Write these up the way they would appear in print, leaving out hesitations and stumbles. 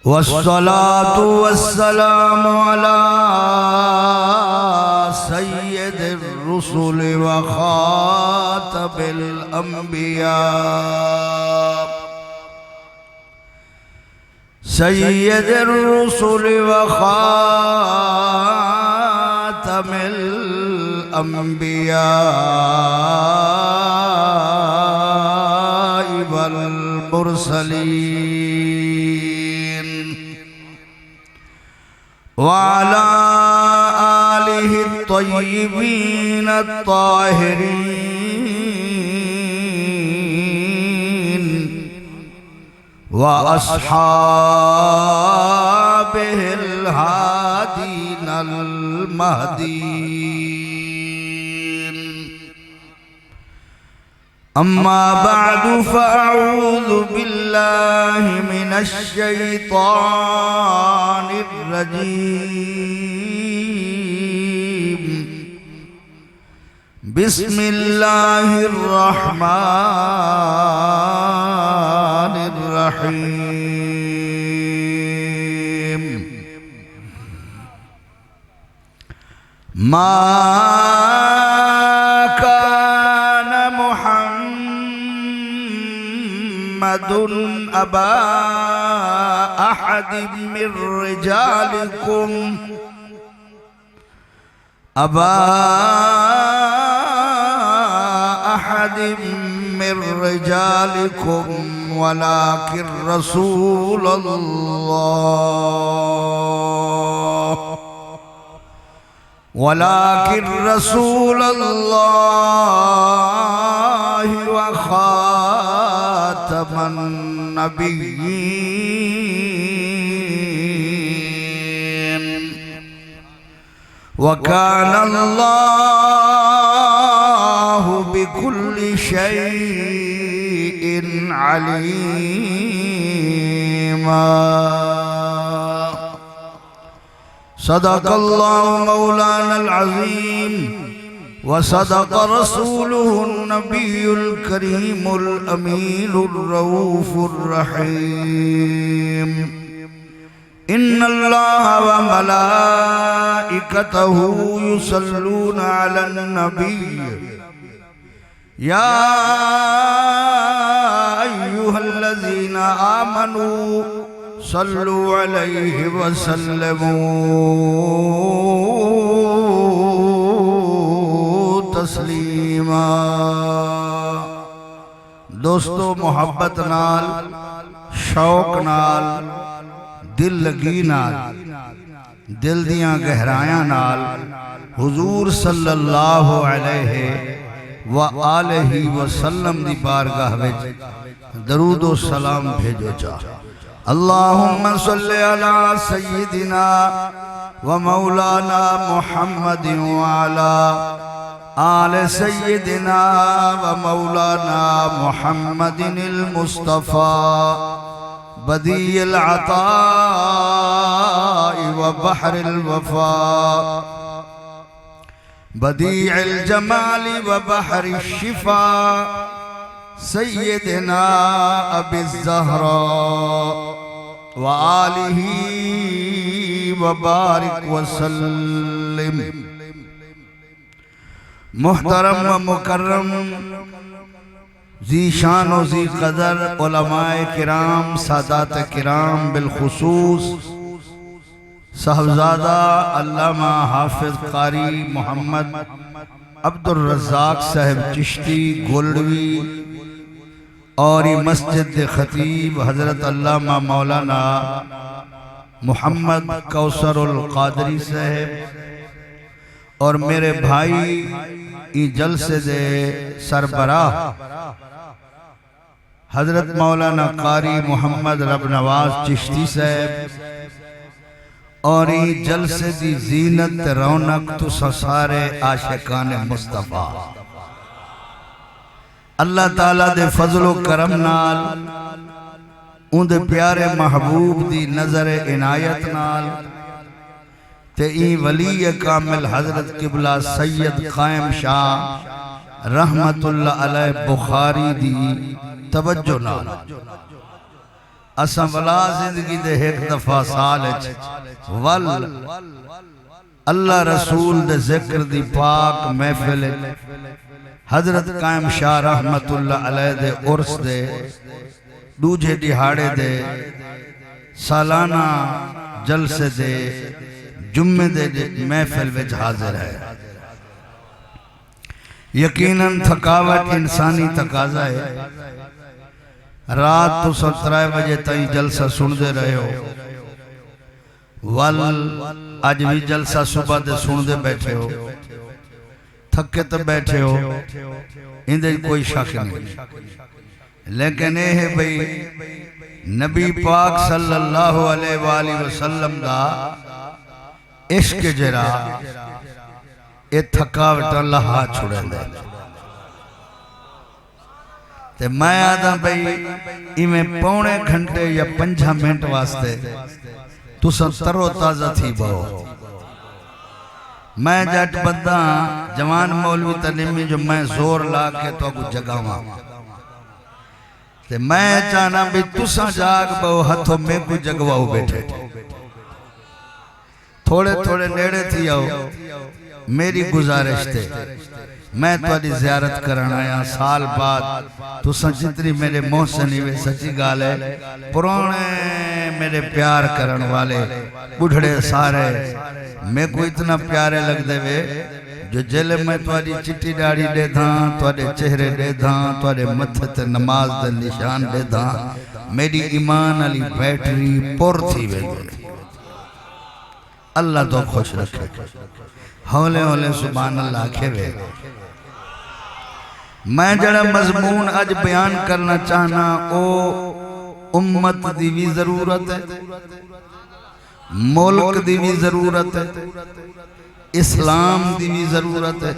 والصلاة والسلام على سيد الرسل وخاتم الأنبياء سيد الرسل وخاتم الأنبياء والمرسلين وعلى آله الطيبين الطاهرين وأصحابه الهادين المهديين أما بعد فأعوذ بالله من الشيطان الرجيم بسم الله الرحمن الرحيم ما كان محمد أبا أحد من رجالكم ولكن رسول الله وخاتم النبيين وكان الله بكل شيء عليما صدق الله مولانا العظيم وصدق رسوله النبي الكريم الأمين الرؤوف الرحيم إن الله وملائكته يصلون على النبي يا أيها الذين آمنوا صلوا عليه وسلموا تسلیما۔ دوستو محبت نال، شوق نال، دل لگی نال، دل دیاں گہرایاں نال حضور صلی اللہ علیہ وآلہ وسلم دی بارگاہ وچ درود و سلام بھیجو چاہ۔ اللہم صلی علی سیدنا ومولانا محمد وعلا آل سیدنا ومولانا محمد المصطفى بدیع العطاء وبحر الوفاء بدیع الجمال وبحر الشفاء سیدنا ابی الزہراء وآلہ وبارک وسلم۔ محترم و مکرم ذی شان و ذی قدر علماء کرام، سادات کرام، بالخصوص صاحبزادہ علامہ حافظ قاری محمد عبد الرزاق صاحب چشتی گولڈوی اور مسجد خطیب حضرت علامہ مولانا محمد کوثر القادری صاحب اور میرے بھائی ای جلسے دے سربراہ حضرت مولانا قاری محمد رب نواز چشتی صاحب اور ای جلسے دی زینت رونق تو سارے عاشقان مصطفیٰ اللہ تعالیٰ دے فضل و کرم نال ان دے پیارے محبوب دی نظر عنایت نال تے این ولی کامل حضرت قبلہ سید قائم شاہ رحمت اللہ علیہ بخاری دی توجہ نال اساں ولا زندگی دے ایک دفعہ سال ول اللہ رسول دے ذکر دی پاک محفل حضرت قائم شاہ رحمت اللہ علیہ دے عرس دے دوجھے دہاڑے دے سالانہ جلسے دے جمعے دے محفل وچ حاضر ہے یقیناً تھکاوٹ انسانی تقاضا ہے رات تو 17 بجے تائیں جلسہ سن دے رہے ہو ول آج بھی جلسہ صبح دے سن دے بیٹھے ہو تھکے تو بیٹھے ہو اندر کوئی شک نہیں لیکن یہ ہے بھئی نبی پاک صلی اللہ علیہ وآلہ وسلم دا عشق جرا اے تھکاوٹ اللہ چھوڑے دے تے میں آدھا بھئی ایمیں پونے گھنٹے یا 5 منٹ واسطے تو سن ترو تازہ تھی بہو میں جٹ بندہ جوان مولوی تنیمی جو میں زور لا کے تو کچھ جگاواں تے میں چاہنا بھی تساں جاگ بہو ہتھوں میں کچھ جگواؤ بیٹھے تھوڑے تھوڑے نیڑے تھی آؤ میری گزارش تے میں تو آدھی زیارت کرنا آیا سال بعد تو جتنی میرے محسنی میں سچی گالے پرانے میرے پیار کرن والے بڑھڑے سارے میں کو اتنا پیارے لگ دے وے جو جلے میں تو آدھی چٹی ڈاڑی دے دھاں تو آدھے چہرے دے دھاں تو آدھے مدھت نماز دے نشان دے دھاں میری ایمان علی بیٹری پور تھی وے اللہ تو خوش رکھے ہولے ہولے سبحان اللہ کھے وے میں جڑا مضمون آج بیان کرنا چاہنا او امت دی بھی ضرورت ہے ملک دی بھی ضرورت ہے اسلام دی بھی ضرورت ہے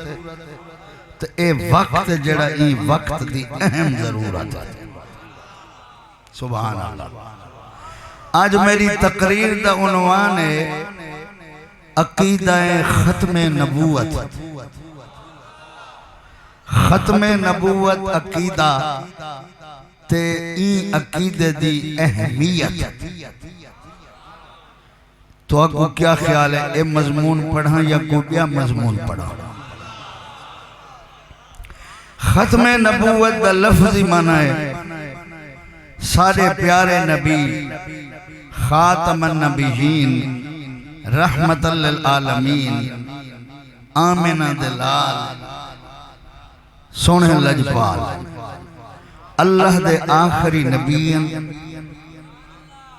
تو اے وقت جڑا ای وقت دی اہم ضرورت ہے سبحان اللہ آج میری تقریر دا عنوان ہے عقیدہ ختم نبوت ختم نبوت عقیدہ تے این عقیدہ دی اہمیت تو آپ کو کیا خیال ہے اے مضمون پڑھا یا کو کیا مضمون پڑھا ختم نبوت دا لفظی معنی ہے سارے پیارے نبی خاتم النبیین رحمت للعالمین آمنہ دلال سونے لجپال اللہ دے آخری نبیین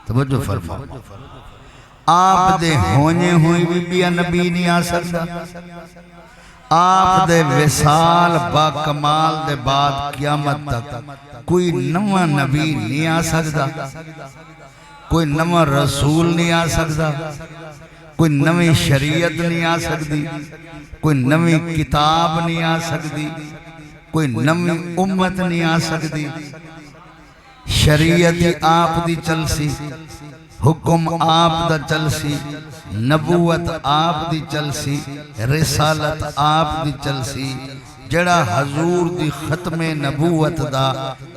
توجہ فرما آپ دے ہونے ہوئی بھی بیا نبی نہیں آ سکتا آپ دے وصال با کمال دے بعد قیامت تک کوئی نوہ نبی نہیں آ سکتا کوئی نوہ رسول نہیں آ سکتا کوئی نوی شریعت نہیں آ سکتی کوئی نوی کتاب نہیں آ سکتی کوئی نوی امت نہیں آ سکتی شریعت آپ دی چلسی حکم آپ دا چلسی نبوت آپ دی چلسی رسالت آپ دی چلسی جڑا حضور دی ختم نبوت دا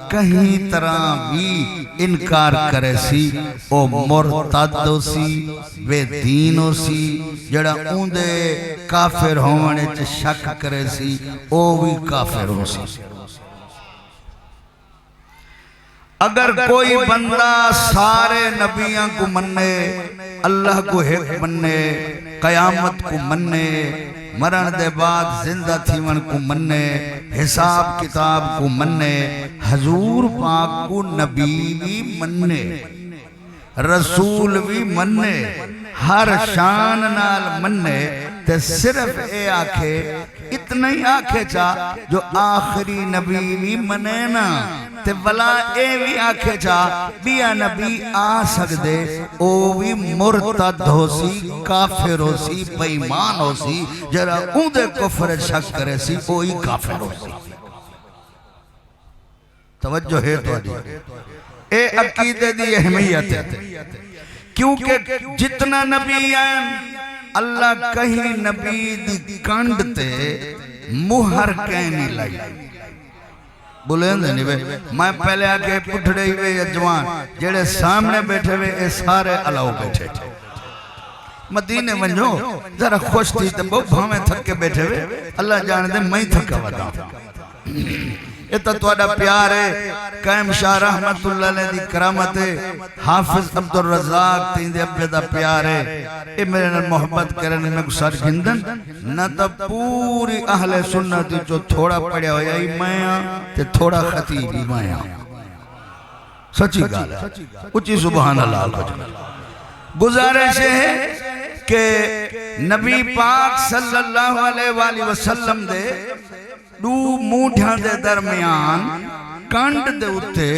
کہیں طرح بھی انکار کرے سی او مرتد ہو سی بے دین ہو سی جڑا اوندے کافر ہونے چ شک کرے سی او بھی کافر ہو سی اگر کوئی بندہ سارے نبیاں کو مننے اللہ کو ایک مننے قیامت کو مننے مرن دے بعد زندہ تھیون کو مننے حساب کتاب کو مننے حضور پاک کو نبی بھی مننے رسول بھی مننے ہر شان نال مننے تے صرف اے آکھے اتنا ہی آکھے چاہ جو آخری نبی بھی منے نا تے بلا اے بھی آکھے چاہ بیا نبی آ سکدے او بھی مرتد ہو سی کافر ہو سی بیمان ہو سی جرا اوندے کفر شک کرے سی اوہی کافر ہو سی توجہ ہے تو دی اے عقیدے دی اہمیت ہے کیونکہ جتنا نبی آئیں اللہ کہیں نبی دی کنڈ تے مہر کہنی لائی بولیں نہیں بے میں پہلے آکے پٹھڑے ہوئے یا جوان جڑے سامنے بیٹھے ہوئے اے سارے علاؤ بیٹھے تھے مدینے ونجو ذرا خوش تھی تو بہت بھامیں تھک کے بیٹھے ہوئے اللہ جانے دے میں تھکا ودا اتنا توڑا پیار ہے قائم شاہ رحمت اللہ علیہ دی کرامت ہے حافظ عبدالرزاق تین دے اپنے دا پیار ہے اے میرے نال محبت کرنے میں سار گندن نہ تا پوری اہل سنت جو تھوڑا پڑیا ہویا ہی میں تے تھوڑا خطیب ہی میں سچی گال ہے اچھی سبحان اللہ گزارش ہے کہ نبی پاک صلی اللہ علیہ وآلہ وسلم دے دو موڑھیاں دے درمیان کانڈ دے اتے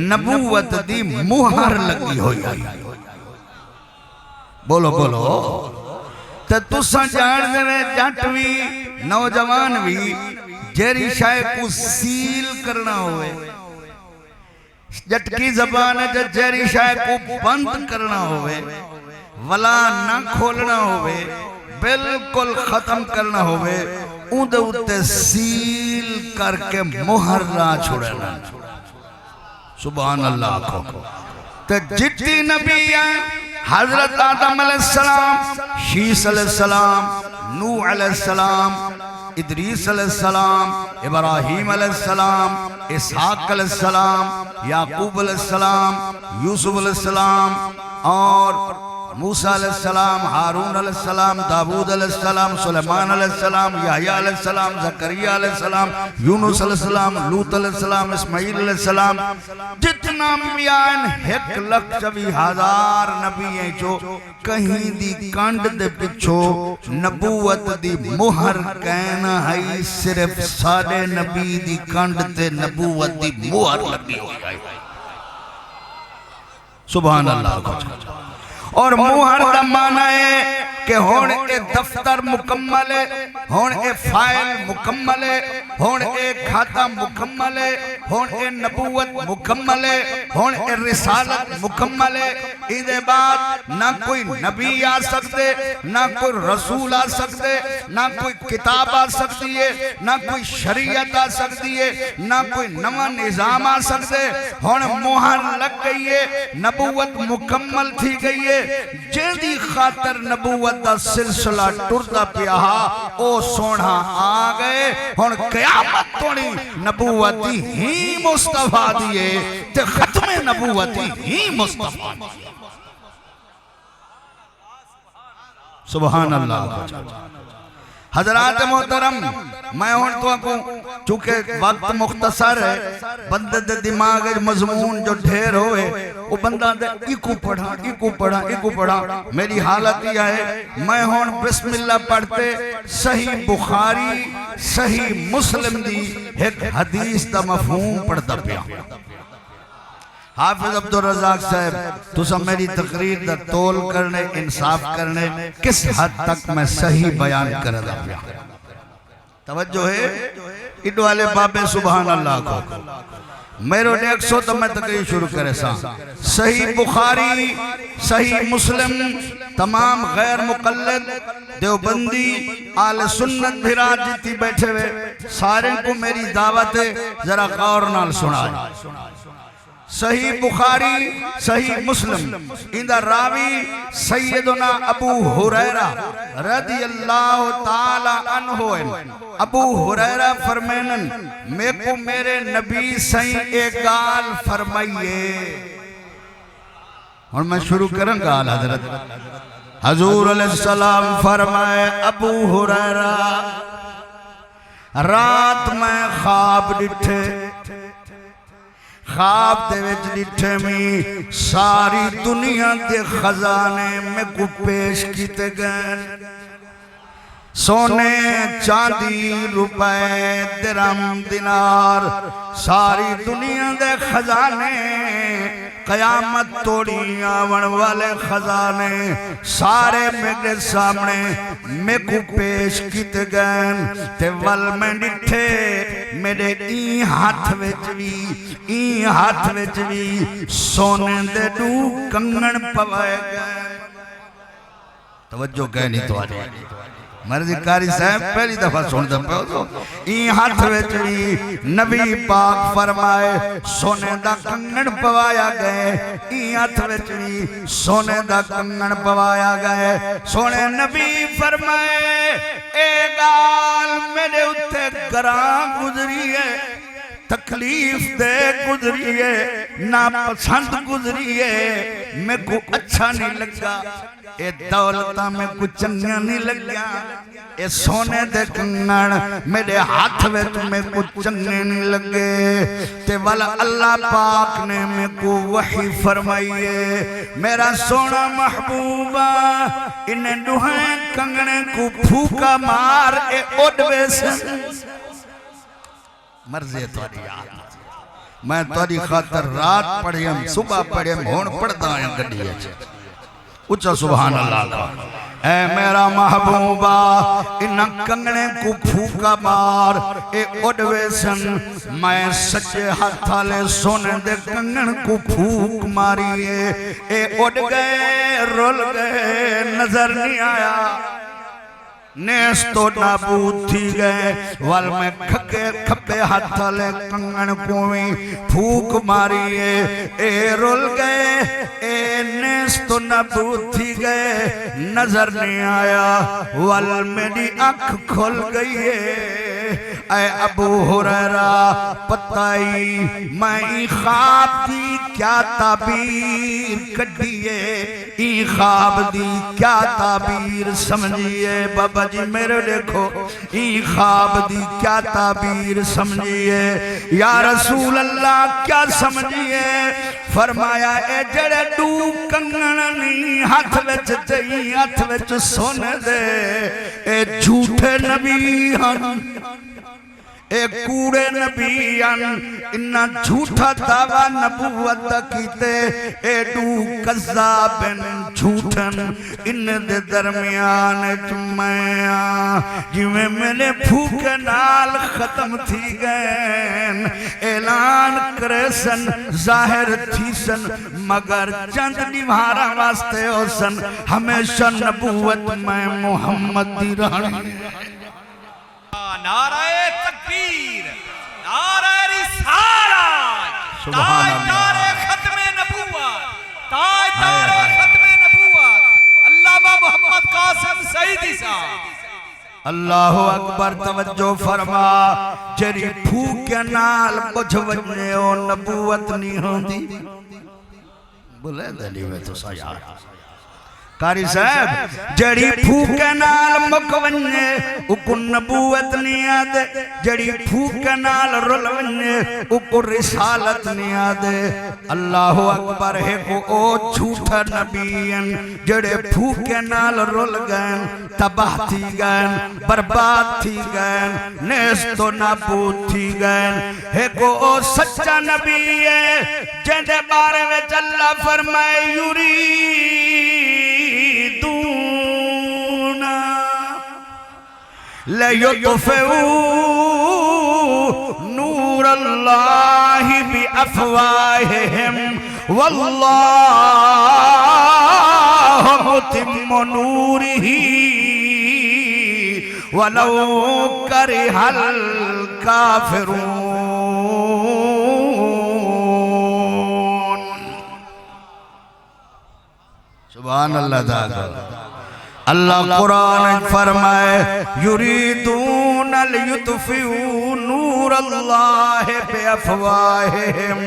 نبوت دی مہر لگی ہوئی آئی بولو بولو تے تُساں جان دے جانٹوی نوجوان بھی جیری شاہ کو سیل کرنا ہوئے جٹکی زبان ہے جیری شاہ کو بند کرنا ہوئے ولا نہ کھولنا ہوئے بالکل ختم کرنا ہوئے اون دے اتے سیل کر کے مہر نہ چھوڑنا سبحان اللہ کو تے جتنی نبی ہیں حضرت آدم علیہ السلام شیس علیہ السلام نوح علیہ السلام ادریس علیہ السلام ابراہیم علیہ السلام اسحاق علیہ السلام یعقوب علیہ السلام یوسف علیہ السلام اور موسیٰ علیہ السلام ہارون علیہ السلام داود علیہ السلام سلیمان علیہ السلام یحییٰ علیہ السلام زکریہ علیہ السلام یونس علیہ السلام لوط علیہ السلام اسماعیل علیہ السلام جتنا انبیاء 1,24,000 نبی ہیں جو کہیں دی کانڈ دے پچھو نبوت دی مہر کہنا ہے صرف سارے نبی دی کانڈ تے نبوت دی مہر لگی ہوئی سبحان اللہ کو اور مہر دا معنی ہے کہ ہون اے دفتر مکمل ہے ہون اے فائل مکمل ہے ہون اے کھاتا مکمل ہے ہون اے نبوت مکمل ہے ہون اے رسالت مکمل ہے ایدے بعد نہ کوئی نبی آ سکتے نہ کوئی رسول آ سکتے نہ کوئی کتاب آ سکتی ہے نہ کوئی شریعت آ سکتی ہے نہ کوئی نواں نظام آ سکتے ہون مہر لگ گئی ہے نبوت مکمل تھی گئی ہے جیدی خاطر نبوت دا سلسلہ ٹردہ پیہا او سونا آ گئے ہون قیامت توڑی نبوتی ہی مصطفیٰ دیئے تے ختم نبوتی ہی مصطفیٰ دیئے سبحان اللہ حضرات محترم میں ہون تو کو چونکہ وقت مختصر ہے بندے دے دماغ مضمون جو ڈھیر ہوئے وہ بندہ دے ایکو پڑھا میری حالت یہ ہے میں ہون بسم اللہ پڑھتے صحیح بخاری صحیح مسلم دی ایک حدیث دا مفہوم پڑھتا پیا حافظ عبدالرزاق صاحب تو سب میری تقریر دا تول کرنے انصاف کرنے کس حد تک میں صحیح بیان کر دا پیا توجہ ہے اڈو والے بابے سبحان اللہ کو میرے ڈیک سو تو میں تقریر شروع کرے سا صحیح بخاری صحیح مسلم تمام غیر مقلد دیوبندی آل سنت بھرا جیتی بیٹھے ہوئے سارے کو میری دعوت ہے ذرا غور نال سنائے صحیح بخاری صحیح مسلم اندہ راوی سیدنا ابو حریرہ رضی اللہ تعالی عنہ ابو حریرہ فرمینن میں کو میرے نبی سائیں ایک گال فرمائیے اور میں شروع کروں گال حضرت حضور علیہ السلام فرمائے ابو حریرہ رات میں خواب ڈٹھے خواب دے وچ ڈٹھے میں ساری دنیا دے خزانے میں کو پیش کیتے گئے سونے چاندی روپے درہم دینار ساری دنیا دے خزانے قیامت توڑی آون والے خزانے سارے میرے سامنے میں کو پیش کیتے گئن تے ول میں ڈٹھے میرے این ہاتھ وچ بھی سونے دے دو کنگن پوائے گئے توجہ کہنی تو آنے مرضی قاری صاحب پہلی دفعہ سن دے پہ تو این ہاتھ وچ بھی نبی پاک فرمائے سونے دا کنگن پوایا گئے این ہاتھ وچ بھی سونے دا کنگن پوایا گئے سونے نبی فرمائے اے گال میرے اتے گران گزری ہے تکلیف دے گزری ہے ناپسند گزری ہے میں کو اچھا نہیں لگا اے دولتہ میں کو چنگا نہیں لگا اے سونے دے کنگن میرے ہاتھ وچ میں کو چنگے نہیں لگے تے والا اللہ پاک نے میں کو وحی فرمائیے میرا سونا محبوبہ انہیں دوہائیں کنگنے کو پھوکا مار اے اڈوے سے مرضی توڑی یاد میں توڑی خاطر رات پڑھیم صبح پڑھیم ہون پڑھتا ہیں گڑی ہے اچھا سبحان اللہ کا اے میرا محبوبہ انہاں کنگنے کو پھوکا مار اے اڈوے سن میں سچے ہاتھالے سونے دے کنگن کو پھوک ماریے اے اڈ گئے رول گئے نظر نہیں آیا نیس تو نابود تھی گئے وال میں کھپے ہاتھا لے کنگن کوئی پھوک ماریے اے رول گئے اے نیس تو نابود تھی گئے نظر نہیں آیا وال میری آنکھ کھول گئی اے ابو ہریرہ پتائی میں خواب دی کیا تعبیر کڑیے ای خواب دی کیا تعبیر سمجھیے بابا جی میرے دیکھو ای خواب دی کیا تعبیر سمجھیے یا رسول اللہ کیا سمجھیے فرمایا اے جڑے دو کنگننی ہاتھ وچ جئی ہاتھ وچ سونے دے اے جھوٹے نبی ہن اے کوڑے نبیان انہا جھوٹا دعویٰ نبوت کیتے اے دو قذابن جھوٹن ان دے درمیان چمیاں جویں میں نے پھوک نال ختم تھی گئن اعلان کرے سن ظاہر تھی سن مگر چند نیوارا واسطے ہو سن ہمیشہ نبوت میں محمد دی رہنی نعرہ تکبیر نعرہ رسالت تاجدار ختم نبوت تاجدار ختم نبوت علامہ محمد قاسم سعیدی صاحب اللہ اکبر توجہ فرما جری پھوک نال بجھ وجنے او نبوت نہیں ہوندی بلے دلی میں تو سا یار قاری صاحب جڑی پھوکے نال مکونے اکو نبوت نہیں آدے جڑی پھوکے نال رول ونے اکو رسالت نہیں آدے اللہ اکبر ہے کو او جھوٹا نبیین جڑے پھوکے نال رول گئن تباہ تھی گئن برباد تھی گئن نیستو نابود تھی گئن ہے کو او سچا نبی ہے جندے بارے میں اللہ فرمائے لَيُطْفِئُوا نُورَ اللَّهِ بِأَفْوَاهِهِمْ وَاللَّهُ مُتِمُّ نُورِهِ وَلَوْ كَرِهَ الْكَافِرُونَ سبحان اللہ تعالی اللہ قرآن فرمائے یریدون لیطفئوا نور اللہ بے افواہہم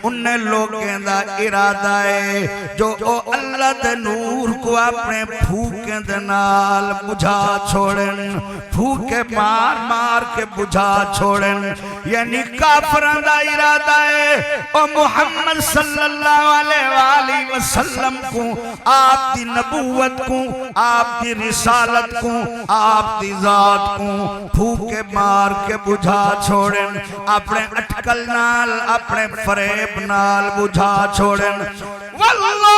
ان لوگیں دا ارادہ ہے جو او اللہ دے نور کو اپنے پھوکیں دے نال بجھا چھوڑن پھوکے مار مار کے بجھا چھوڑن یعنی کافران دا ارادہ ہے او محمد صلی اللہ علیہ وآلہ وسلم کو آپ دی نبوت کو آپ دی رسالت کو آپ دی ذات کو پھوکے مار کے بجھا چھوڑن اپنے اٹکل نال اپنے فریب نال بجھا چھوڑن واللہ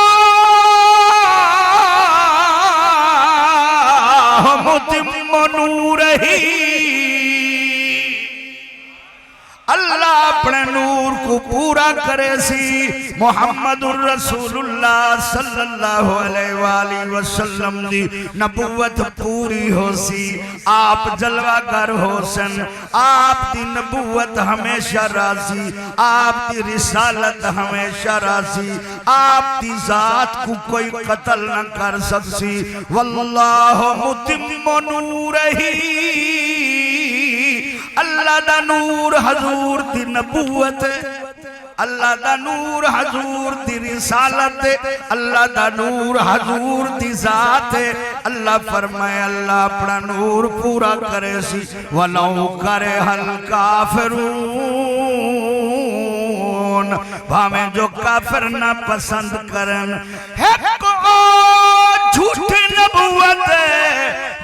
متم نورہی اللہ اپنے نور کو پورا کرے سی محمد الرسول اللہ صلی اللہ علیہ وآلہ وسلم دی نبوت پوری ہو سی آپ جلوہ گر ہو سن آپ دی نبوت ہمیشہ راضی آپ دی رسالت ہمیشہ راضی آپ دی ذات کو کوئی قتل نہ کر سکسی واللہ متم نورہی اللہ دا نور حضور دی نبوت اللہ دا نور حضور دی رسالت اللہ دا نور حضور دی ذات اللہ فرمائے اللہ اپنا نور پورا کرے سی وَلَوْ كَرِهَ الْكَافِرُونَ بھامیں جو کافر نہ پسند کرن ہے کو جھوٹی نبوت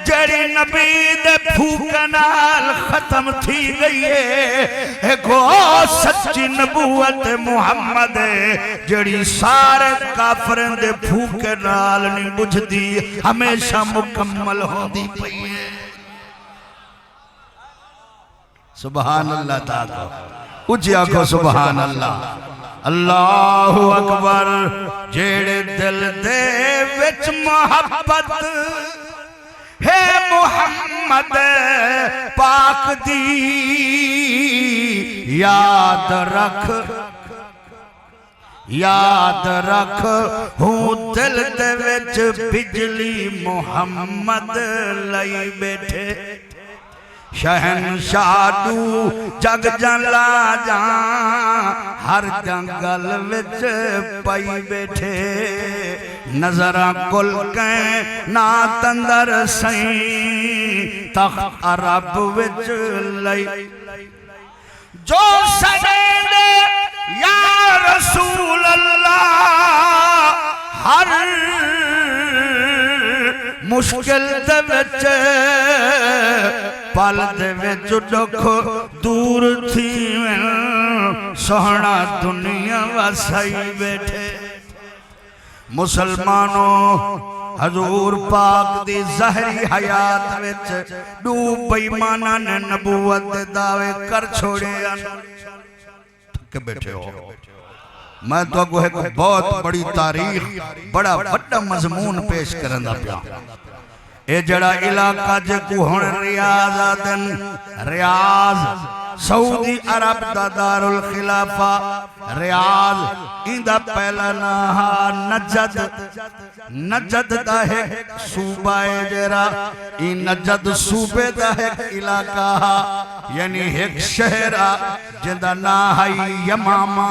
جڑی نبی دے پھوکنال ختم تھی گئی ہے گو سچی نبوت محمد جڑی سارے کافریں دے پھوکنال نہیں بجھ دی ہمیشہ مکمل ہو دی پئی ہے سبحان اللہ تعالیٰ اچھیا کو سبحان اللہ اللہ اکبر جیڑے دل دے وچ محبت ہے محمد پاک دی یاد رکھ ہوں دل دے وچ بجلی محمد لئی بیٹھے شہنشاہ دو جگ جلا جان ہر جنگل وچ پائی بیٹھے نظرہ کل کہیں نا تندر سائیں تخت عرب وچ لئی جو سجدے یا رسول اللہ ہر مشکل دے وچ پل دے وچ دکھ دور تھی سہنا دنیا وسائی بیٹھے مسلمانوں حضور پاک دی ظاہری حیات وچ دو بیمانہ نے نبوت دعوے کر چھوڑے تھکے بیٹھے ہو میں تو کو ایک بہت بڑی تاریخ بڑا بڑا مضمون پیش کرنا پیا اے جڑا علاقہ جے کو ہن ریاض آدن ریاض سعودی عرب دا دار الخلافہ ریاض ایندہ پہلا نہا نجد دا ہے صوبہ جرا این نجد صوبے دا ہے علاقہ یعنی ایک شہرہ جندہ نہائی یمامہ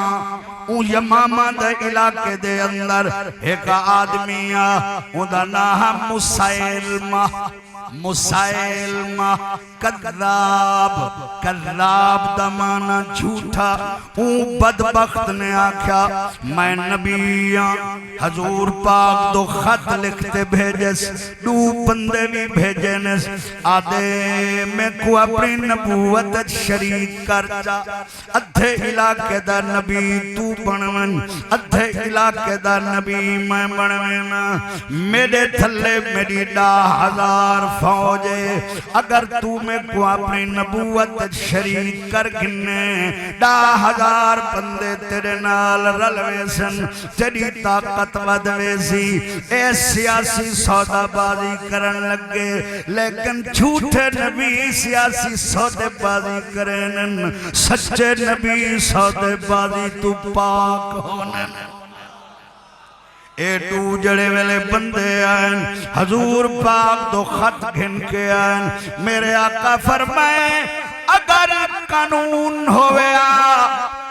اون یمامہ دے علاقے دے اندر ایک آدمیہ اون دا نہا مسائلمہ کذاب دا مانا جھوٹا اون بدبخت نے آکھا میں نبیاں حضور پاک دو خط لکھتے بھیجس دو بندے بھی بھیجنس آدھے میں کو اپنی نبوت شریک کر جا ادھے علاقے دا نبی تو بنون ادھے علاقے دا نبی میں بنوینا میرے تھلے میری 10,000 فوجے اگر تو میں کو اپنی نبوت شریک کر گنے 10,000 بندے تیرے نال رلوے سن تیری طاقت ودوے سی اے سیاسی سودا بازی کرن لگے لیکن جھوٹے نبی سیاسی سودا بازی کرن سچے نبی سودا بازی تو پاک ہونن اے تو جڑے ویلے بندے آئین حضور پاک دو خط گھن کے آئین میرے آقا فرمائے اگر قانون ہویا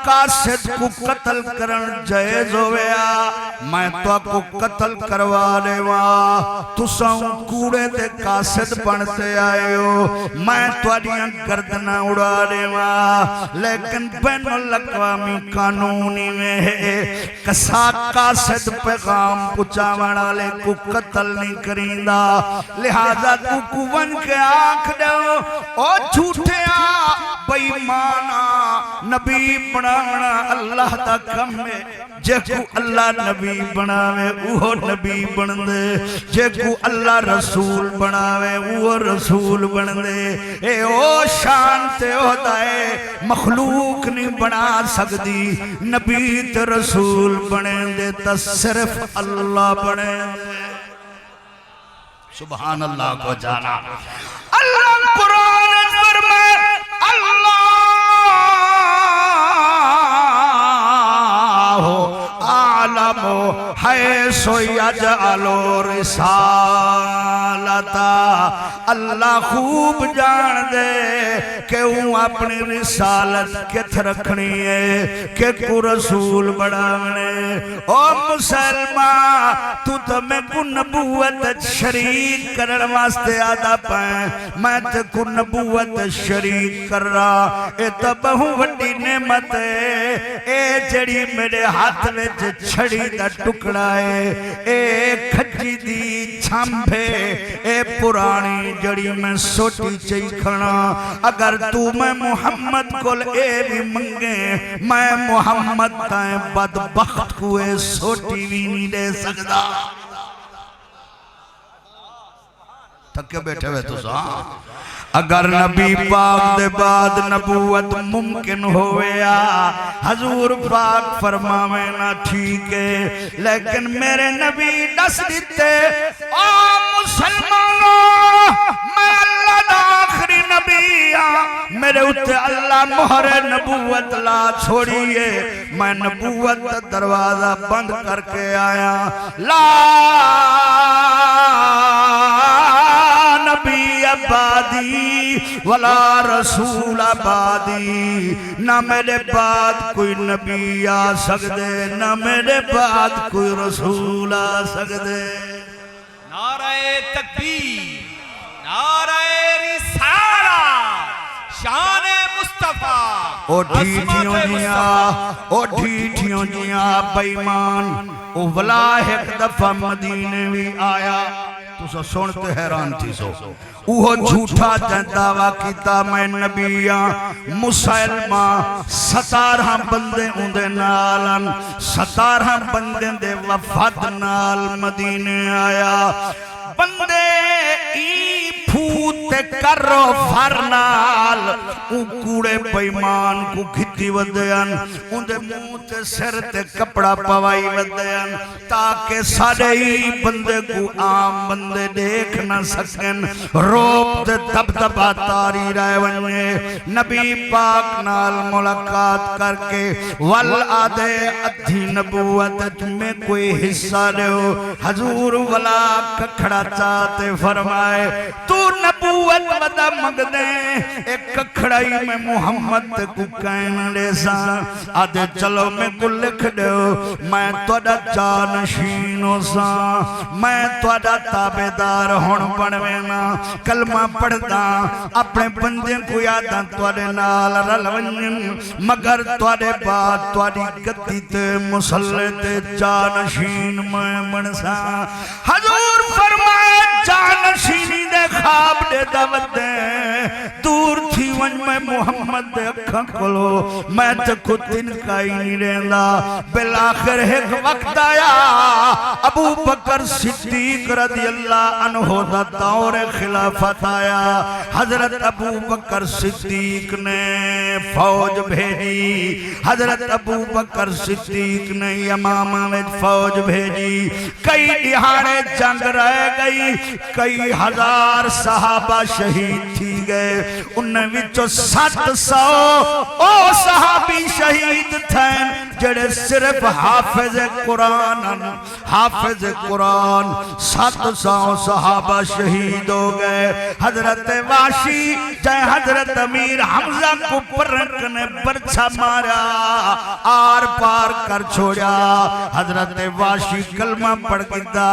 قاسد کو قتل کرن جائز ہویا میں تو کو قتل کروا لے وا تو ساؤں کوڑے دے قاسد بنتے آئے ہو میں تو اڑیاں گردنہ اڑا لے وا لیکن بین الاقوامی قانونی میں ہے کسا قاسد پیغام پچا وڑا لے کو قتل نہیں کریندہ لہذا تو کو ون کے آنکھ دے او جھوٹے بیمانا نبی بنانا اللہ دا کم ہے جے کو اللہ نبی بناوے وہ نبی بندے جے کو اللہ رسول بناوے وہ رسول بندے اے او شان تے ہوتا ہے مخلوق نہیں بنا سکتی نبی تے رسول بنے دے تا صرف اللہ بنے دے سبحان اللہ کو جانا اللہ قرآن فرمائے اللہ عالم حیث یجعل رسالتا اللہ خوب جان دے کہ وہ اپنی رسالت کت رکھنی ہے کہ کو رسول بڑھانے او مسلمان تو تمہیں کو نبوت شریک کرن واسطے آدھا پائیں میں تے کو نبوت شریک کر رہا اے تو بہو وڈی نعمت ہے اے جڑی میرے ہاتھ میں چھڑی دا ٹکڑا ہے اے کھجی دی چھمبے اے پرانی جڑی میں سوٹی چاہی کھڑا اگر تو میں محمد کل اے بھی منگے میں محمد تائیں بدبخت کو اے سوٹی بھی نہیں دے سکتا تکے بیٹھے ہوئے تو سا اگر نبی پاک دے بعد نبوت ممکن ہویا حضور پاک فرماویں نہ ٹھیک ہے لیکن میرے نبی دس دیتے او مسلمانوں میں اللہ دا آخری نبی ہاں میرے اتے اللہ مہر نبوت لا چھوڑیے میں نبوت دروازہ بند کر کے آیا لا نبی عبادی ولا رسول عبادی نہ میرے بعد کوئی نبی آ سکدے نہ میرے بعد کوئی رسول آ سکدے نعرہ تکبیر نعرہ رسالہ شان مصطفیٰ او ڈھیٹھیوں جیاں بیمان او ولاحق دفع مدینے بھی آیا تو سو سنتے حیران تھی سو اوہ جھوٹا دعویٰ کیتا میں نبیاں مسلمہ 17 بندے اندے نالن 17 بندے دے وفد نال مدینے آیا بندے ای پھوت کرو فرنال او کوڑے بیمان کو گھتی ودیان اندے منہ تے سر تے کپڑا پوائی ودیان تاکہ سارے ای بندے کو عام بندے دیکھ نہ سکن روپ تے دب دبا تاری رائے ونجے نبی پاک نال ملاقات کر کے والآدھے ادھی نبوت میں کوئی حصہ لے ہو حضور ولا ککھڑا چاہتے فرمائے تو نبوت ودا مگ دیں ایک ککھڑائی میں محمد کو کہن لے سا آدھے چلو میں کو لکھ دو میں توڑا جانشینوں سا میں توڑا تابدار ہون پڑھوینا کلمہ پڑھتا اپنے بندے کو یاداں توڑے نال رلونن مگر توڑے بعد توڑی گتی تے مسلط جانشین میں منسا حضور فرمائے جانشینی دے خواب دے دعوت دے دور تھی ونج میں محمد دے اکھاں کھلو میں تے کو تنکائی نہیں رہندا بالآخر ایک وقت آیا ابو بکر صدیق رضی اللہ عنہ دا دور خلافت آیا حضرت ابو بکر صدیق نے فوج بھیجی حضرت ابو بکر صدیق نے یمامہ میں فوج بھیجی کئی دہانے جنگ رہ گئی کئی ہزار صحابہ شہید تھی گئے انہیں وچو 700 او صحابی شہید تھے جڑے صرف حافظ قرآن 700 صحابہ شہید ہو گئے حضرت واشی جائے حضرت امیر حمزہ کو پرنک نے برچہ مارا آر پار کر چھوڑا حضرت واشی کلمہ پڑھ گتا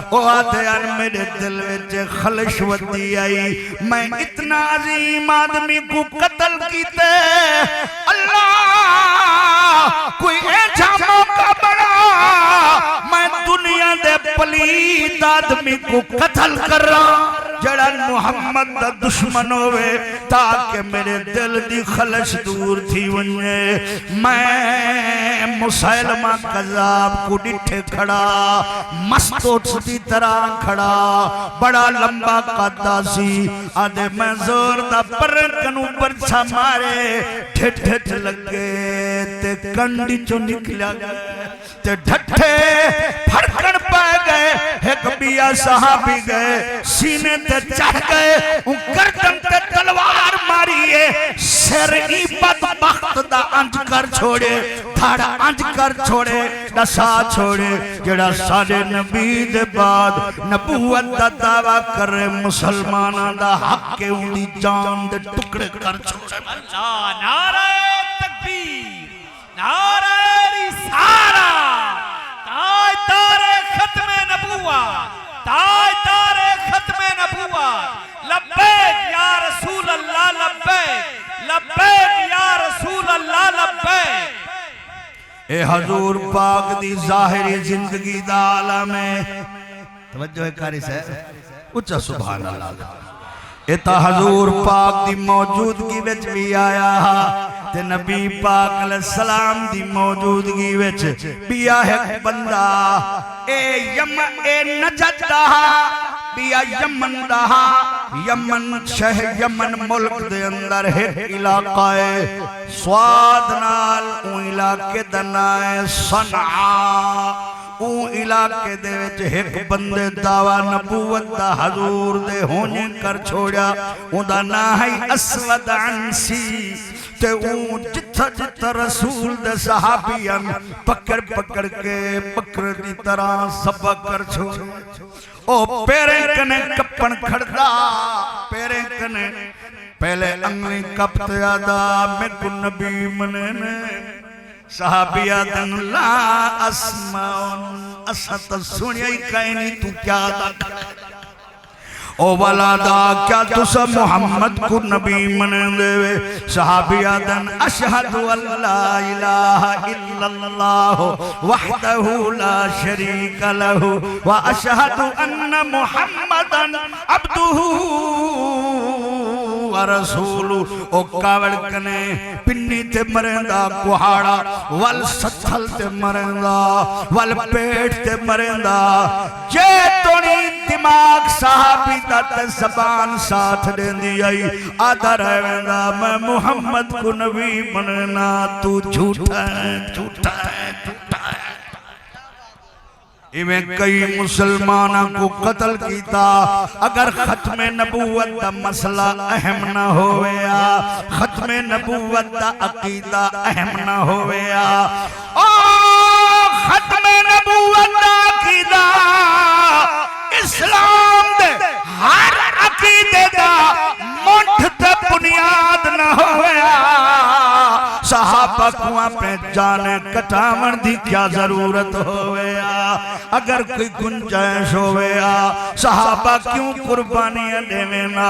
او آتے ان میرے دل وچے خلش ودی آئی میں اتنا عظیم آدمی کو قتل کیتے اللہ کوئی ایجا موقع بڑا میں دنیا دے پلید آدمی کو قتل کر رہا جڑا محمد دا دشمن ہوئے تاکہ میرے دل دی خلش دور تھی ونجے میں مسلمہ قذاب کو ڈٹھے کھڑا مستوٹ دی طرح کھڑا بڑا لمبا قدہ سی آدھے میں زور دا پرکنو برچا مارے ڈھٹ ڈھٹ لگے تے کنڈی چو نکلا گئے تے ڈھٹھے پھڑکن پائے گئے ایک بیا صحابی گئے سینے تے چڑھ گئے ان گردن تے تلوار ماریے سر ای بدبخت دا انج کر چھوڑے دھاڑا انج کر چھوڑے نسا چھوڑے جڑا سارے نبی دے بعد نبوت دا دعویٰ کرے مسلمانہ دا حق کے اندی جان دے ٹکڑے کر چھوڑے اللہ نعرہ تکبیر نعرہ رسالہ تاج تار ختم نبوت تاج تار ختم نبوت لبیک یا رسول اللہ لبیک لبیک یا رسول اللہ لبیک اے حضور پاک دی ظاہری زندگی دا عالم ہے توجہ ہے کاری سے اچھا سبحان اللہ اتا حضور پاک دی موجودگی وچ بھی آیا تے نبی پاک علیہ السلام دی موجودگی وچ بھی آیا بندہ اے نجد رہا بیا یمن رہا یمن شہر یمن ملک دے اندر ایک علاقہ ہے سواد نال اون علاقے دنائے صنعا اون علاقے دے وچ ایک بندے دعویٰ نبوت دا حضور دے ہونے کر چھوڑیا اون دا ناہی اسود عنسی تے اون جتھا جتھا رسول دے صحابیان پکڑ پکڑ کے پکڑ دی طرح سبا کر چھوڑیا او پیریں کنے کپن کھڑتا پیریں کنے پہلے انگلی کپتے آدھا میں کو نبی مننے صحابی آدھن لا اسماؤن اسات سنیائی کائنی تو کیا دا او والادا کیا تسا محمد کو نبی منن دے صحابی آدھن اشہد اللہ الہ الا اللہ وحدہ لا شریک لہو واشہد ان محمدن عبدہ ورسولو او کاوڑ کنے پنی تے مرندہ کوہاڑا وال ستھل تے مرندہ وال پیٹ تے مرندہ جے تونی دماغ صحابی تے زبان ساتھ دین دی آئی آدھا رہوندہ میں محمد کو نبی مننا تو جھوٹا ہے جھوٹا ہے جھوٹا ہے ایویں کئی مسلمانوں کو قتل کیتا اگر ختم نبوت دا مسئلہ اہم نہ ہویا ختم نبوت دا عقیدہ اہم نہ ہویا ختم نبوت دا عقیدہ اسلام دے ہر عقیدے دا منٹھ تے بنیاد نہ ہویا صحابہ کو اپنے جانے کٹامن دی کیا ضرورت ہویا اگر کوئی گنجائش ہویا صحابہ کیوں قربانیاں دینا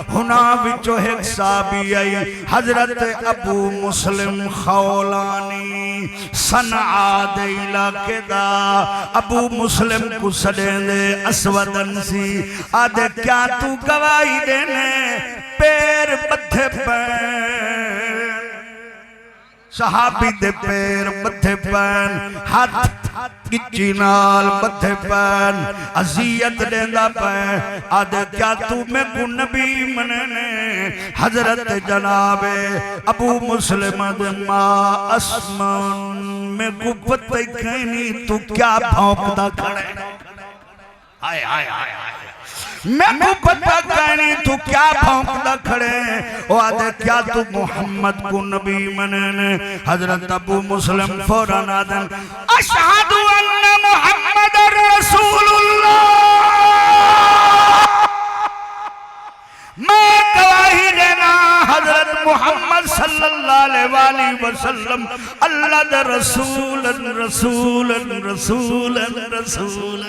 ہونا بچو ایک صحابی آئی حضرت ابو مسلم خولانی صنعا دے علاقے دا ابو مسلم کو سڑیں دے اسودن سی آدھے کیا تو گواہی دینے پیر بدھے پیر صحابی دے پیر بدھے پین ہاتھ کچی نال بدھے پین عزیت دیندہ پین آدھے کیا تو میں کو نبی مننے حضرت جناب ابو مسلم دما اسمان میں کو پتہ کہنی تو کیا بھونکتا کھڑے آئے آئے آئے آئے میں کو پتہ کہنی تو کیا بھونکتا کھڑے وہ آدھے کیا تو محمد کو نبی مننے حضرت ابو مسلم فوراً آدھن اشہدو ان محمد رسول اللہ میں گواہی دینا حضرت محمد صلی اللہ علیہ وسلم اللہ دے رسول رسول رسول رسول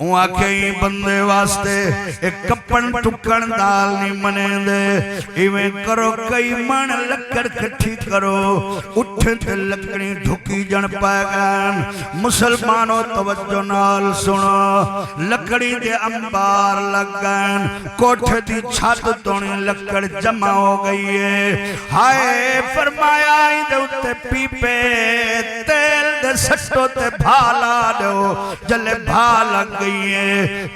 وہ آکھیں بندے واسطے ایک کپن ٹکن دال نہیں منے دے ایویں کرو کئی من لکڑ کٹھی کرو اٹھیں تے لکڑی ڈھکی جن پائے گان مسلمانوں توجہ نال سنو لکڑی دے انبار لگ گان کوٹھے دی چھت تونی لکڑ جمع ہو گئی ہے ہائے فرمایا دے اتے پیپے تیل دے سٹو تے بھالا دو جلے بھالا گئی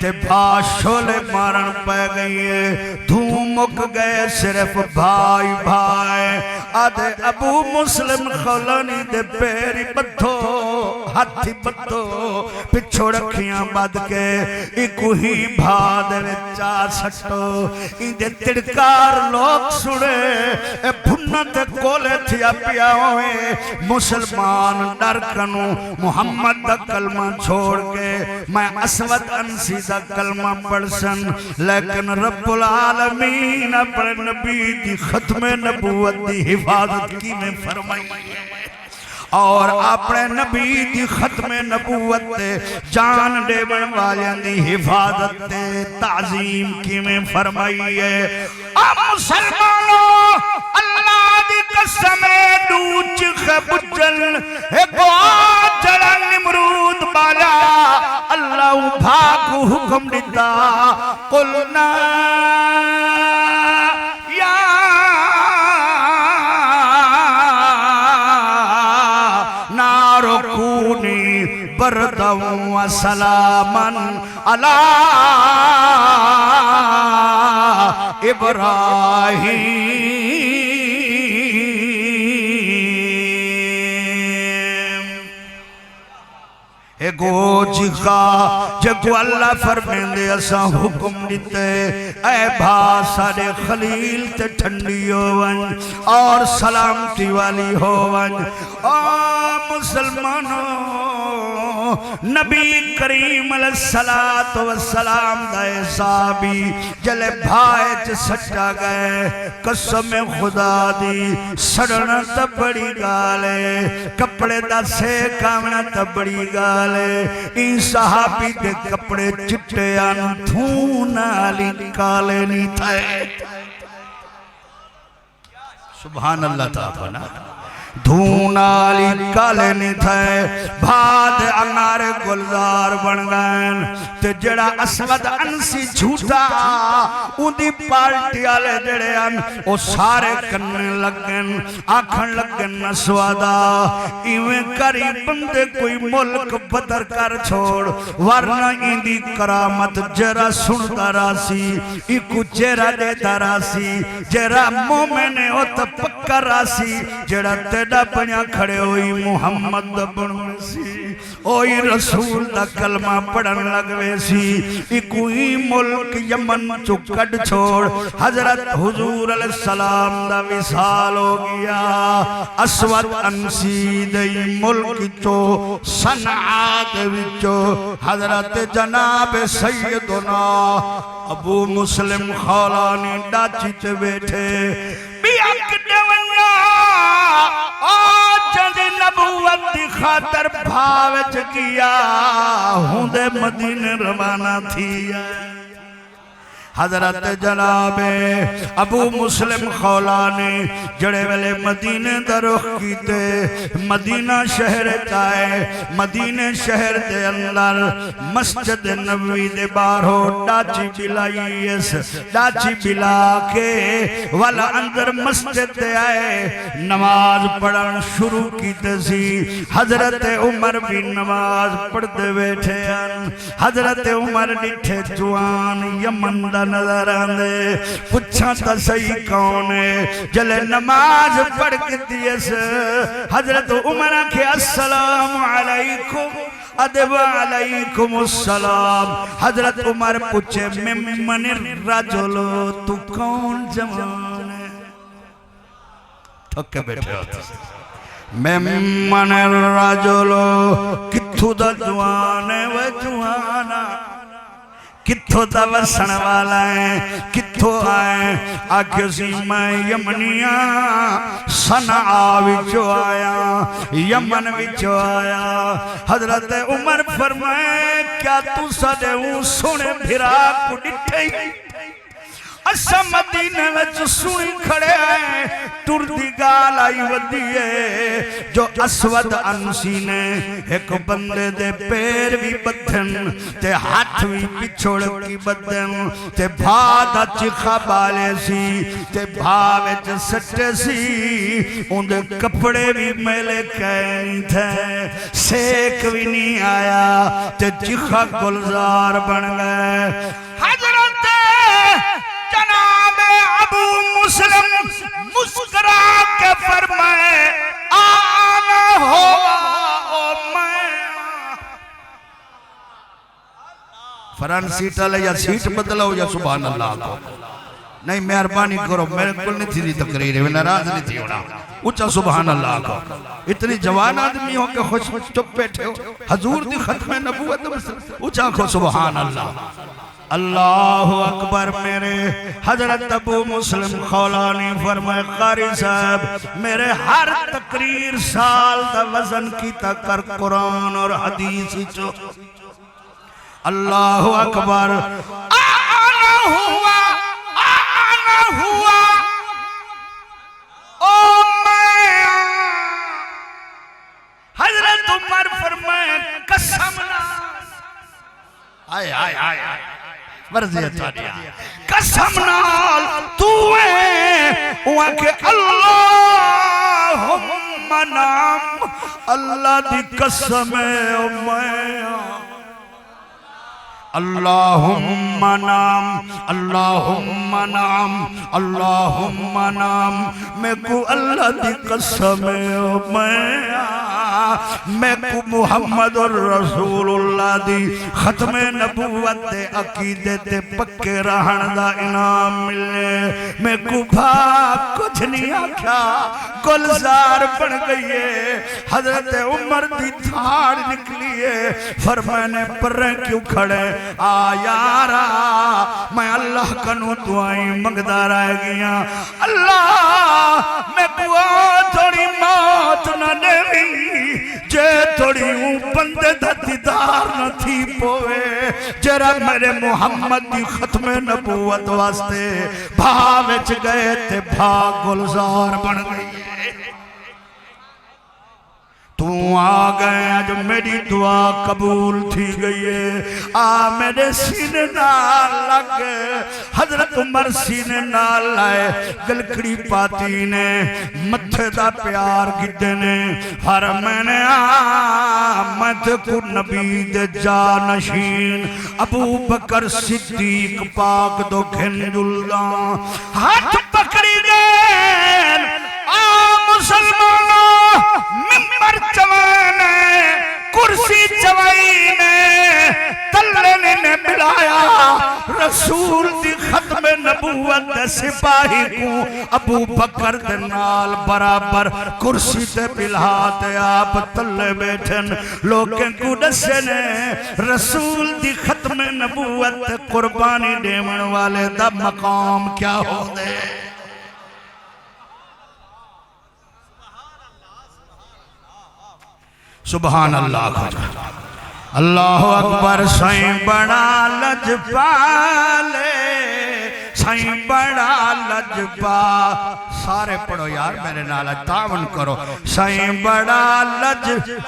تے بھا شولے مارن پہ گئی ہے دھوم مک گئے صرف بھائی بھائی آدھے ابو مسلم خولانی دے پیری بدھو ہاتھی بدھو پچھو رکھیاں بد کے ایکو ہی بھا دے چا سٹو این دے تڑکار لوگ سڑے اے بھنت کولے تھیا پیا ہوئے مسلمان ڈر کنو محمد دا کلمہ چھوڑ کے میں اسود انسی دا کلمہ پڑھسن لیکن رب العالمین اپنے نبی دی ختم نبوت دی حفاظت کی میں فرمائی اور اپنے نبی دی ختم نبوت تے جان دے بن والیاں دی حفاظت تے تعظیم کی میں فرمائی ہے مسلمانوں اللہ دی قسم دوچ خبجل ایک آجڑا نمرود بالا اللہ بھاگو حکم دیتا قلنا یا نارو کونی بردا و سلامن علی ابراہیم ایگو جگہ جگو اللہ فرمین دے اسا حکم دیتے اے بھا سارے خلیل تے ٹھنڈی ہوون اور سلامتی والی ہوون مسلمانوں نبی کریم علیہ السلام دائے صحابی جلے بھائے چ سچا گئے قسم خدا دی سڑنا تا بڑی گالے کپڑے دا سے کامنا تا بڑی گالے این صحابی دے کپڑے چٹے آن دھونا لی کالے نہیں تھے سبحان اللہ تعالیٰ دھونا لی کالے نہیں تھے بھاد انار گلزار بن گئن تے جڑا اسود انسی جھوٹا ان دی پارٹی آلے جڑے ان او سارے کرنے لگن آکھن لگن نسوادا ایویں کری بندے کوئی ملک بدر کر چھوڑ ورنہ ان دی کرامت جرا سنتا راسی ایکو جرا دیتا راسی جرا مومنے ہوتا پکا راسی جڑا تیڑا بنیا کھڑے ہوئی محمد بن سی اوئی رسول دا کلمہ پڑھن لگوے سی ایکوئی ملک یمن چکڑ چھوڑ حضرت حضور علیہ السلام دا وصال ہو گیا اسود انسی دئی ملک چو صنعا دے وچو حضرت جناب سیدنا ابو مسلم خولانی ڈاچی تے بیٹھے بیاک دیونیا آجد نبوت دی خاطر بھاوچ کیا ہوں دے مدینہ روانہ تھیا حضرت جناب ابو مسلم خولانی جڑے ویلے مدینہ درخ کیتے مدینہ شہر چاہے مدینہ شہر دے اندر مسجد نبوی دے باہرو ڈاچی بلائیس ڈاچی بلا کے والا اندر مسجد دے آئے نماز پڑھن شروع کیتے سی حضرت عمر بھی نماز پڑھ دے بیٹھے ان حضرت عمر ڈٹھے جوان یمن دا نظر آندے پچھا تا صحیح کون ہے جلے نماز پڑھ کے دیس حضرت عمر کے السلام علیکم ادب علیکم السلام حضرت عمر پوچھے ممن الرجل تو کون جوان ہے تھکے بیٹھے ہوتے ممن الرجل کتھو دا جوان ہے وہ جوانا کتھو دا وسن والا ہے کتھو آئے آکھے سی میں یمنیاں صنعا وچو آیا یمن وچو آیا حضرت عمر فرمائے کیا تو سدے ہوں سونے بھرا کو ڈٹھے اسا مدینہ وچ سوئی کھڑے آئے ٹر دی گال آئی ودیے جو اسود انسی نے ایک بندے دے پیر بھی بدھن تے ہاتھ بھی پچھوڑ کی بدھن تے بھادا چکھا بالے سی تے بھاوچ سٹے سی ان دے کپڑے بھی میلے کہیں تھے سیک بھی نہیں آیا تے چکھا گلزار بن گئے حضرت جناب ابو مسلم مسکرا کے فرمائے آنا ہوگا او میں فرانسی ٹالے یا سیٹ بدلاؤ یا سبحان اللہ کو نہیں مہربانی کرو میرے کل نہیں تھی تقریر ہے میں ناراض نہیں تھی ہونا اچھا سبحان اللہ کو اتنی جوان آدمی ہو کہ خوش چپ بیٹھے ہو حضور دی ختم نبوت اچھا کو سبحان اللہ اللہ اکبر میرے حضرت ابو مسلم خولانی فرمائے قاری صاحب میرے ہر تقریر سال دا وزن کی تکر قرآن اور حدیث چو اللہ اکبر آنا ہوا او میں حضرت عمر فرمائے قسمنا آئے آئے آئے ورزیت آدیا قسم نال توئے وہاں کہ اللہم نام اللہ دی قسم امیہ اللہم نام اللہم نام اللہم نام میں کو اللہ دی قسم میں کو محمد الرسول اللہ دی ختم نبوت دے عقیدے تے پکے رہن دا انعام ملے میں کو بھاگ کچھ نہیں آکھا گلزار بن گئیے حضرت عمر دی تھاڑ نکلیے فرمانے پریں کیوں کھڑے آیارا میں اللہ کنو دعائیں مگدہ رہ گیا اللہ میں دعا تھوڑی موت نہ دیں جے تھوڑی ہوں بندے دا دیدار نہ تھی پوئے جرا میرے محمد دی ختم نبوت واسطے بھاوچ گئے تے بھاگ گلزار بن گئی تو آ گئے جو میری دعا قبول تھی گئی ہے آ میرے سینے نال لگ حضرت عمر سینے نال لائے گلکڑی پاتی نے متھے دا پیار گدے نے فرمانے آمد کو نبی دے جانشین ابو بکر صدیق پاک دو گھن اللہ ہاتھ پکڑی گئے مسلمانوں ممبر چوانے کرسی چوائینے تلنے نے ملایا رسول دی ختم نبوت سپاہی کو ابو بکر دے نال برابر کرسی تے بلہاتے آپ تلے بیٹھن لوگیں کو دسے نے رسول دی ختم نبوت قربانی دیمن والے دا مقام کیا ہو دے سبحان اللہ اللہ اکبر سائیں بڑا لجپالے سائیں بڑا لجپا سارے پڑھو یار میرے نالا تعاون کرو سائیں بڑا لجپالے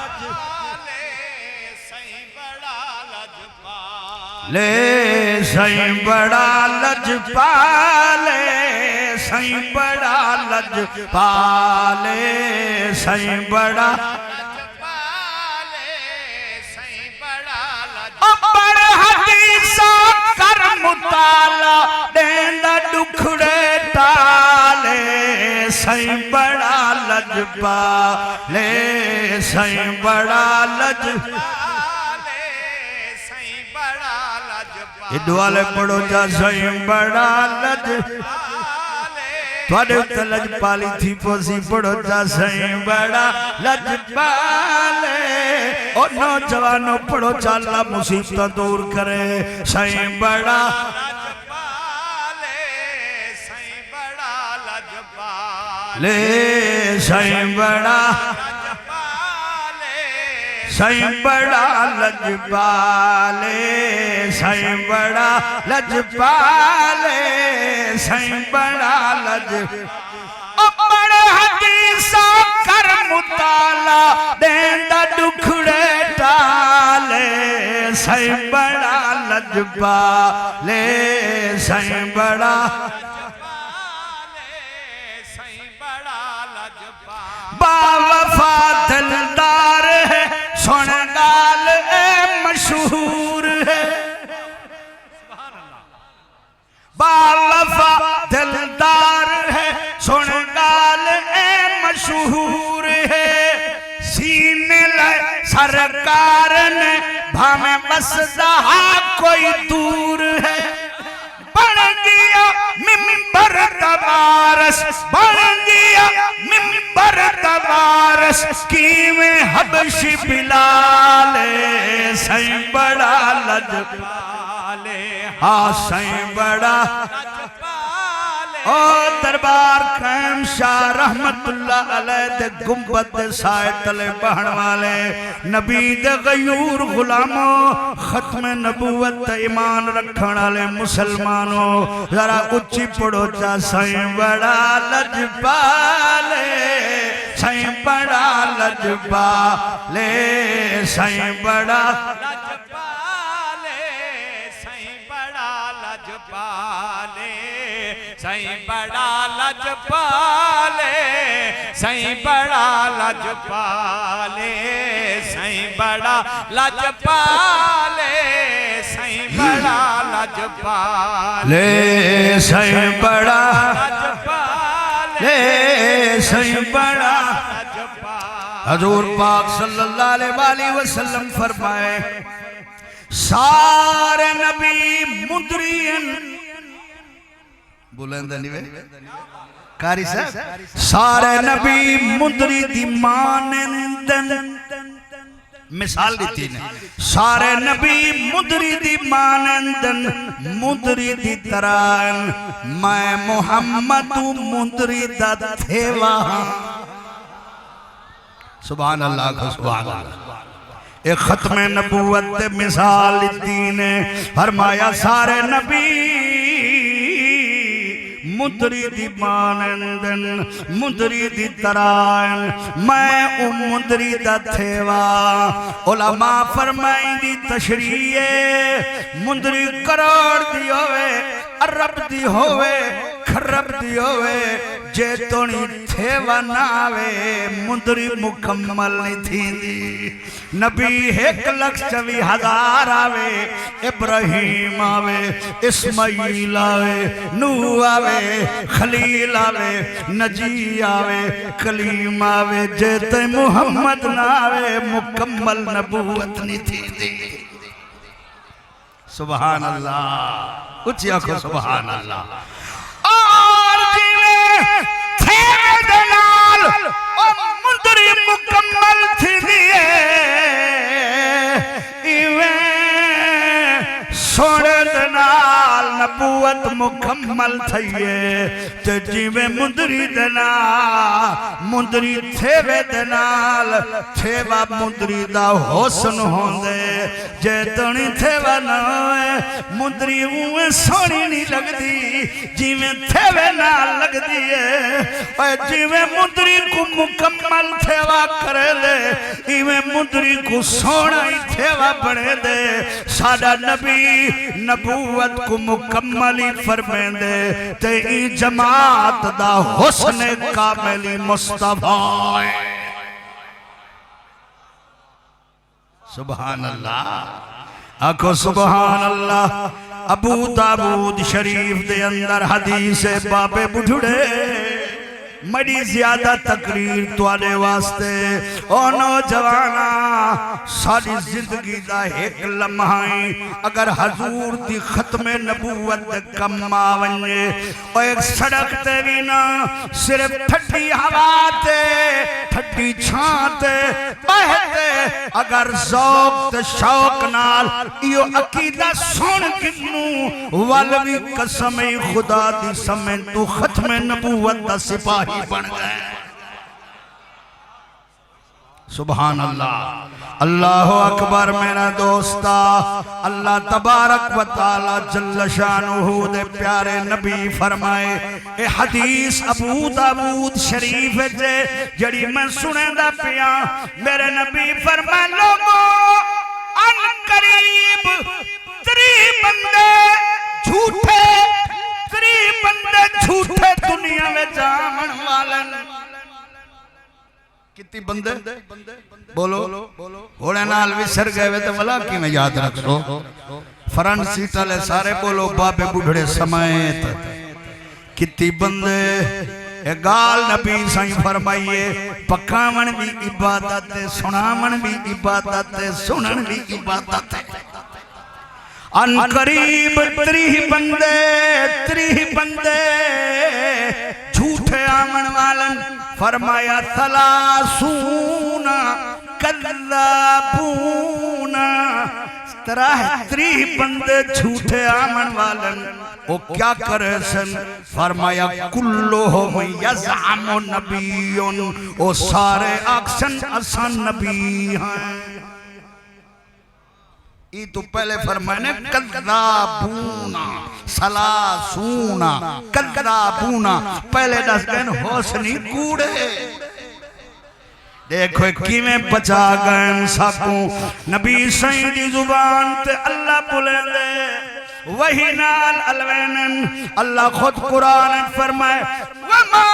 سائیں بڑا لجپالے سائیں بڑا لجپالے سائیں بڑا کر مطالعہ دیندہ ڈکھڑے ٹالے سائیں بڑا لجپالے سائیں بڑا لجپالے سائیں بڑا لجپالے یہ دعالے پڑھو جا سائیں بڑا لجپالے تھوڑے اتے لجپالی تھی پوسی پڑھو چا سائیں بڑا لجپالے اور نوجوانوں پڑھو چا اللہ مصیبتہ دور کرے سائیں بڑا لے سائیں بڑا سائیں بڑا لجپالے سائیں بڑا لجپالے سائیں بڑا بڑے حدیثہ کر مطالعہ دیندہ دکھڑے ٹالے سائیں بڑا لجپالے سائیں بڑا باوفا دلدار ہے سنگال مشہور ہے باوفا دلدار ہے سنگال مشہور ہے سینے لائے سرکار نے بھامیں بس دہا کوئی دور ہے بڑھ گیا ممبر تبارس بڑھ گیا ممبر تبارس کیویں حبشی بلالے سائیں بڑا لجپالے ہاں سائیں بڑا او دربار قائم شاہ رحمت اللہ علیہ دے گنبد دے سائے تلے بہن والے نبی دے غیور غلاموں ختم نبوت ایمان رکھن والے مسلمانوں ذرا اچھی پڑھو چا سائیں بڑا لجپالے سائیں بڑا لجپالے سائیں بڑا سائیں بڑا لجپالے سائیں بڑا لجپالے سائیں بڑا لجپالے سائیں بڑا لجپالے سائیں بڑا لجپالے سائیں بڑا حضور پاک صلی اللہ علیہ وآلہ وسلم فرمائے سارے نبی مدرین بلند نہیں وے کاری صاحب سارے نبی مدری دی مانندن مثال دیتی نے سارے نبی مدری دی مانندن مدری دی تران میں محمد مدری دا تھیوا سبحان اللہ کو سبحان اللہ ایک ختم نبوت دے مثال دین فرمایا سارے نبی مدری دی مانندن مدری دی ترائن میں مدری دا تھیوا علماء فرمائیں دی تشریح مدری قرار دی ہوئے عرب دی ہوئے خرب دی ہوئے جے تونی تھیوا ناوے مدری مکمل نہیں تھی دی نبی 1,24,000 آوے ابراہیم آوے اسماعیل آوے نوح آوے خلیل آوے نجی آوے کلیم آوے جیتے محمد ناوے مکمل نبوت نہیں تھی دی سبحان اللہ اچھی آنکھو سبحان اللہ اور جیوے تھیوے دنال اور مندری مکمل تھی دیئے سوڑے دنال نبوت مکمل تھئیے تے جیوے مندری دنال مندری تھیوے دنال تھیوا مندری دا حسن ہوندے جے تونی تھیوا نوے مندری اوے سونی نہیں لگ دی جیوے تھیوے نال لگ دیئے اور جیوے مندری کو مکمل تھیوا کرے لے ایوے مندری کو سونا ہی تھیوا بڑھے دے سادہ نبی نبوت کو مکملی فرمیں دے تے ای جماعت دا حسن کاملی مصطفیٰ سبحان اللہ آکھو سبحان اللہ ابو داود شریف دے اندر حدیث باب بڑھڑے مڑی زیادہ تقریر توالے واسطے او نوجوانا ساری زندگی دا ایک لمحائیں اگر حضور دی ختم نبوت کم آونجے او ایک سڑک تے بھی نا صرف ٹھٹی ہوا تے ٹھٹی چھانتے بہتے اگر ذوق تے شوق نال ایو عقیدہ سن کنو والوی قسم خدا دی سمیں تو ختم نبوت دا سپاہی بن گئے سبحان اللہ اللہ اکبر میرا دوستا اللہ تبارک و تعالی جل شانہ دے پیارے نبی فرمائے اے حدیث ابو داود شریف جے جڑی میں سنے دا پیا میرے نبی فرمائے لوگو ان قریب 3 بندے جھوٹے 3 بندے جھوٹے دنیا میں جامن والن کتنی بندے بولو گھوڑے نال وسر گئے وے تو ملا کی میں یاد رکھ سو فرنٹ سیٹا لے سارے بولو بابے بڑھڑے سمیت کتنی بندے اے گال نبی سائیں فرمائیے پکامن بھی عبادت ہے سنامن بھی عبادت ہے سنن بھی عبادت ہے ان قریب 3 بندے جھوٹے آمن والن فرمایا 30 کذابون 3 بندے جھوٹے آمن والن وہ کیا کرے سن فرمایا کلہم یزعم نبیون وہ سارے اکشن اسان نبی ہیں یہ تو پہلے فرمائنے کذابونا 30 کذابونا پہلے دس گئن حسنی کوڑے دیکھو کیویں بچا گئن ساکوں نبی سیدی زبان تے اللہ بولے دے وہی نال الوینن اللہ خود قرآن فرمائے وَمَا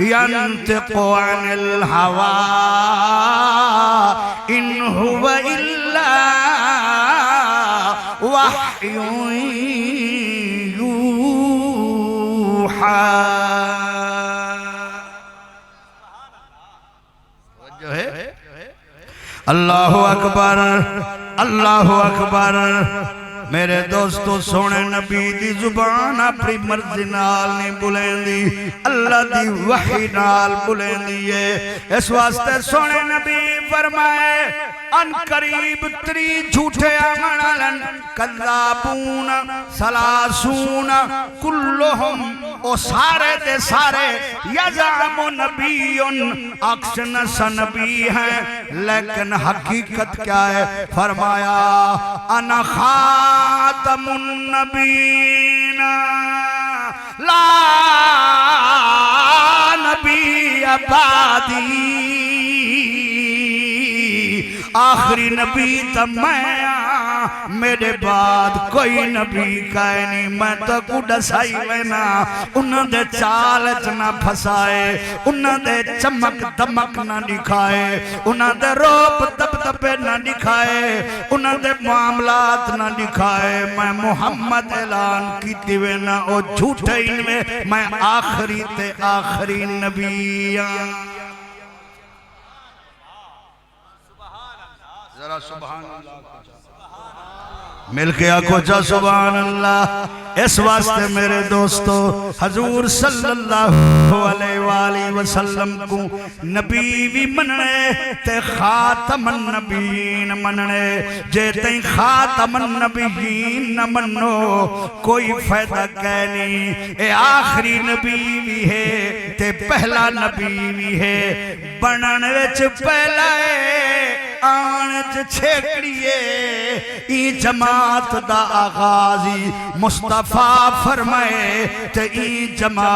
ينطق عن الهوى إن هو إلا وحي يوحى اللہ اکبر اللہ اکبر میرے دوستو سونے نبی دی زبان اپنی مرضی نال نہیں بلیں دی اللہ دی وحی نال بلیں دیئے اس واسطے سونے نبی فرمائے ان قریب 3 جھوٹے آمنالن کذابون 30 کلہم او سارے دے سارے یزعم نبیون اکشن سنبی ہیں لیکن حقیقت کیا ہے فرمایا انا خاتم النبیین لا نبی بعدی آخری نبی تا میں میرے بعد کوئی نبی کائے نہیں میں تو کو ڈسائی لینا انہوں دے چالچ نہ پھسائے انہوں دے چمک دمک نہ دکھائے انہوں دے روپ دب دبے نہ دکھائے انہوں دے معاملات نہ دکھائے میں محمد اعلان کیتی وینا او جھوٹے انوے میں آخری تے آخری نبیاں ذرا سبحان اللہ مل کے آنکھو جا سبحان اللہ اس واسطے میرے دوستو حضور صلی اللہ علیہ وآلہ وسلم کو نبی بھی مننے تے خاتم النبیین مننے جے تے خاتم النبیین نہ منو کوئی فائدہ کہنی اے آخری نبی بھی ہے تے پہلا نبی بھی ہے بنن وچ پہلا ہے آنچ چھیکڑیے ای جماعت دا آغازی مصطفیٰ فرمائے تے ای جماعت